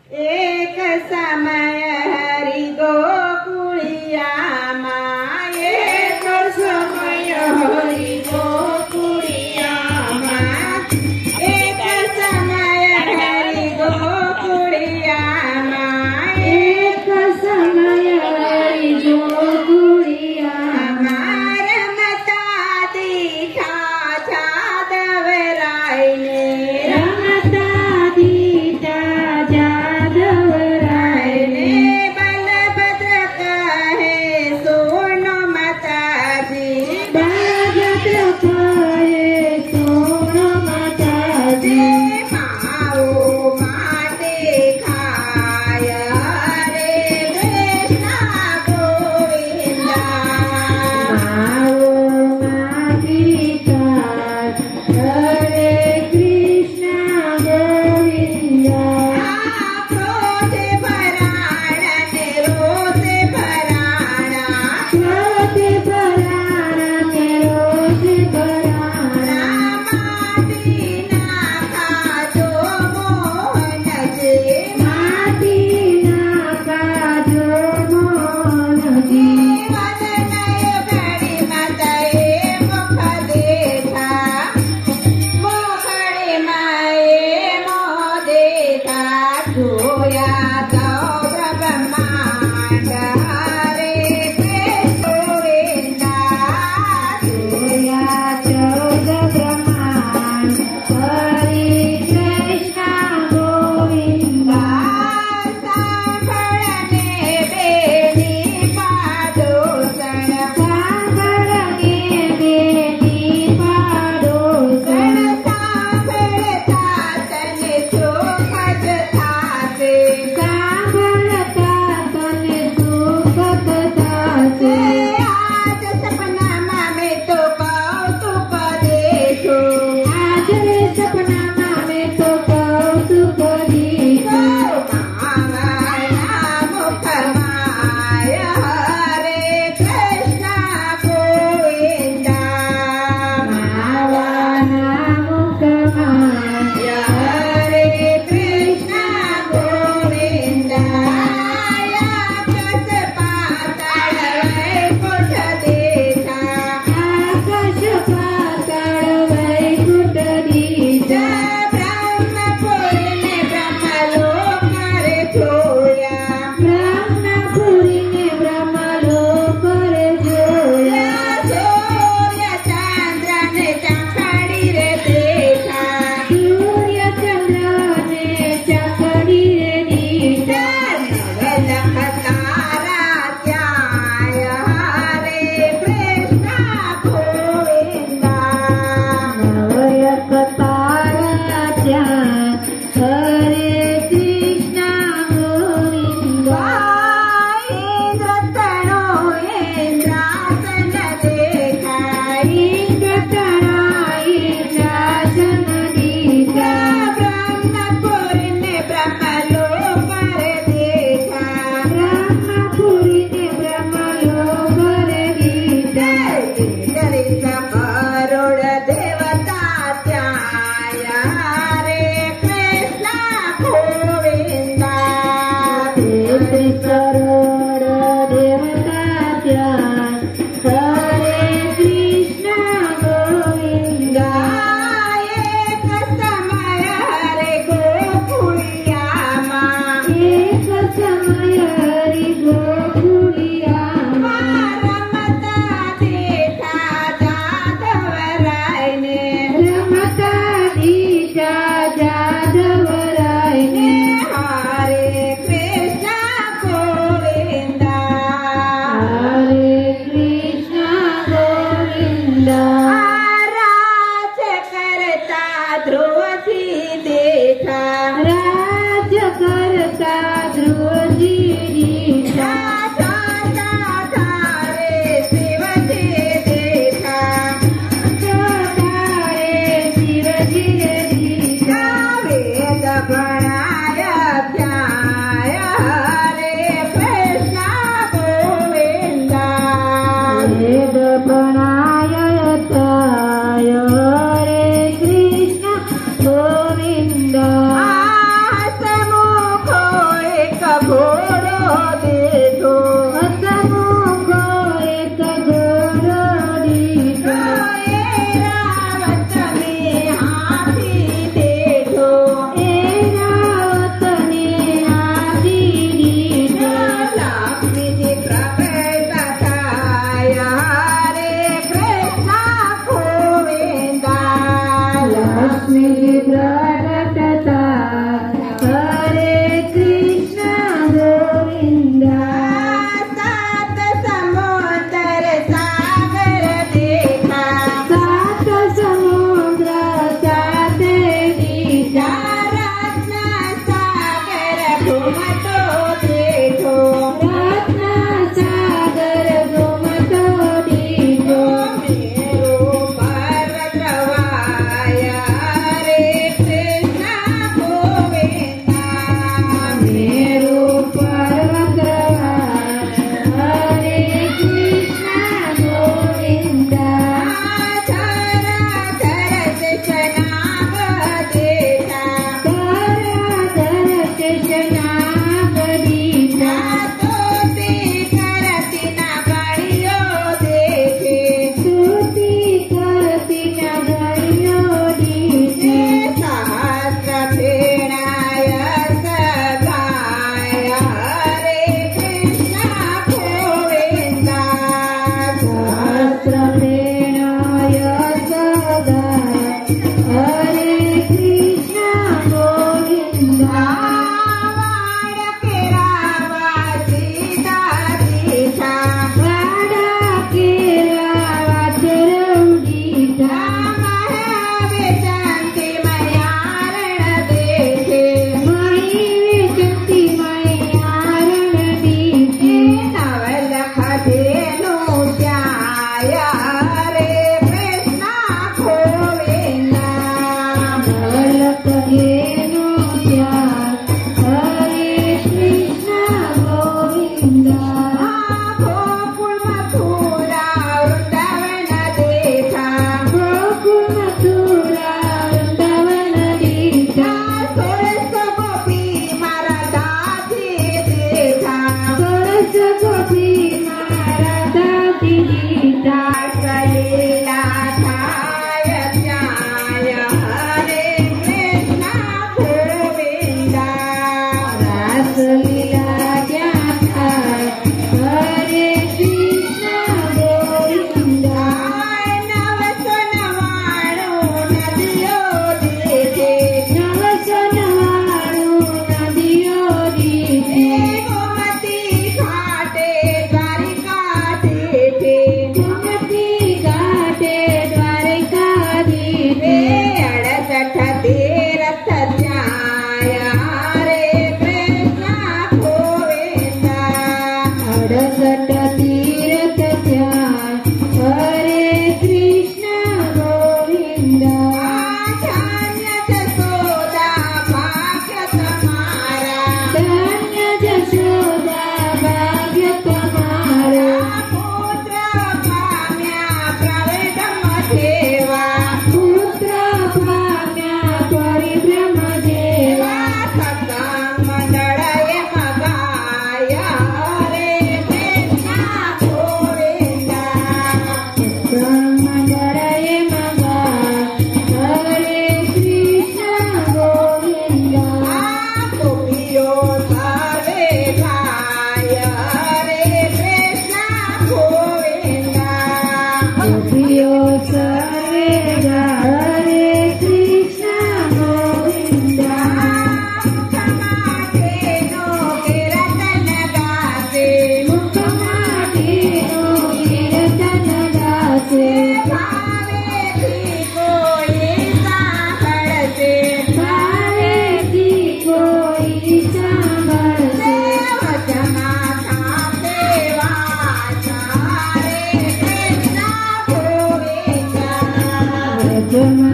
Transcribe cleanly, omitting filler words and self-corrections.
एक समय हरि गोकुलिया माँ, एक समय हरि गोकुलिया माँ, एक समय हरि गोकुलिया माँ, एक समय हरि गोकुलिया माँ, रमता दीठा जादव राय ने, रमता दीठा जादव राय ने, बलभद्र कहे सुनो माताजी, बलभद्र कहे सुनो माताजी, माओ माटे खाय हरे कृष्णा गोविंदा, माओ माटी खाय हरे कृष्णा गोविंदा, क्रोध भराणा ने रोष भराणा, क्रोध भराणा ने रोष भराणा, माटी ना खाजो मोहन जी, माटी ना खाजो मोहन जी, वदनय घड़ी मतये मुख देखा, मोखड़े माये मोह देखा, जोया तो ब्रह्मांड हरे कृष्ण गोविंदा, जोया चौदह ब्रह्मांड हरे कृष्ण गोविंदा, सांभळने बेनी पादोषण, सांभळने बेनी पादोषण, सांभळता तने सुखद थासे, सांभळता तने सुखद थासे, आज सपना में तो कौतुक देखो, आज सपना में तो कौतुक देखो, मावना मुख माय हरे कृष्णा गोविंदा, मावना मुख माय हरे कृष्णा गोविंदा, आकाश पाताळ वैकुंठ देखा, आकाश पाताळ वैकुंठ देखा, ब्रह्मपुरी ने ब्रह्मलोक रे जोया, ब्रह्मपुरी ने ब्रह्मलोक रे जोया, सूर्य चंद्र ने चकड़ी रे देखा, सूर्य चंद्र ने चकड़ी रे देखा, नवलख तारा ध्याय हरे कृष्णा गोविंदा, नवलख तारा ध्याय हरे कृष्णा गोविंदा, इंद्र तनो इंद्रासन देखा, इंद्र तनो इंद्रासन देखा, ब्रह्मपुरी ने ब्रह्मलोक रे देखा, ब्रह्मपुरी ने ब्रह्मलोक रे देखा, इंद्रिस करोड़ देवता ध्याय हरे कृष्णा गोविंदा, इंद्रिस करोड़ देवता ध्याय हरे कृष्णा गोविंदा, एक समय हरे गोकुलिया माँ, एक समय हरि गोकुलिया माँ, रमता देखा जादव राय ने, रमता देखा जादव राय ने, हरे कृष्णा गोविंदा, हरे कृष्णा गोविंदा, राज करता ध्रुव जी देखा, राज करता ध्रुव जी देखा, दाता धारे शिव जी देखा, दाता रे शिव जी देखा, वेद बनाय ध्याय हरे कृष्णा गोविंदा, वेद बनाय ध्याय हरे कृष्णा गोविंदा, करत येनो त्याग हरे कृष्ण गोविंदा गोकुल मथुरा वृंदावन देखा गोकुल मथुरा वृंदावन देखा सरस गोपी मारा दादी देखा सरस गोपी मारा दादी देखा कलीला थाय न्याय हरे कृष्ण गोविंदा रासलीला ज्ञाता हरे कृष्ण गोविंदा नवसो नवाणु नदियो दीजे नवसो नवाणु नदियो दीजे गोमती घाटे द्वारिका दीजे गोमती घाटे द्वारिका दीजे 68 तीर्थ न्याय हरे कृष्ण गोविंदा 68 तीर्थ न्याय हरे कृष्ण गोविंदा धन्य जसोदा भाग्य तुम्हारा धन्य जसोदा भाग्य तुम्हारा पुत्र पाम्या प्रविब्रह्म देवा पुत्र पाम्या परिब्रह्म देवा सत्संग मंडळये मगाय हरे कृष्ण गोविंदा सत्संग मंडळये मगाय हरे कृष्ण गोविंदा गोपियो सर्वे गाय हरे कृष्ण गोविंदा गोपियो सर्वे गाय हरे कृष्ण गोविंदा मुखमाटेनो कीर्तन गासे मुखमाटेनो कीर्तन गासे भावे थी कोई सांभळसे भावे थी कोई सांभळसे वचमा थांबे वाचा हरे कृष्ण गोविंदा वचमा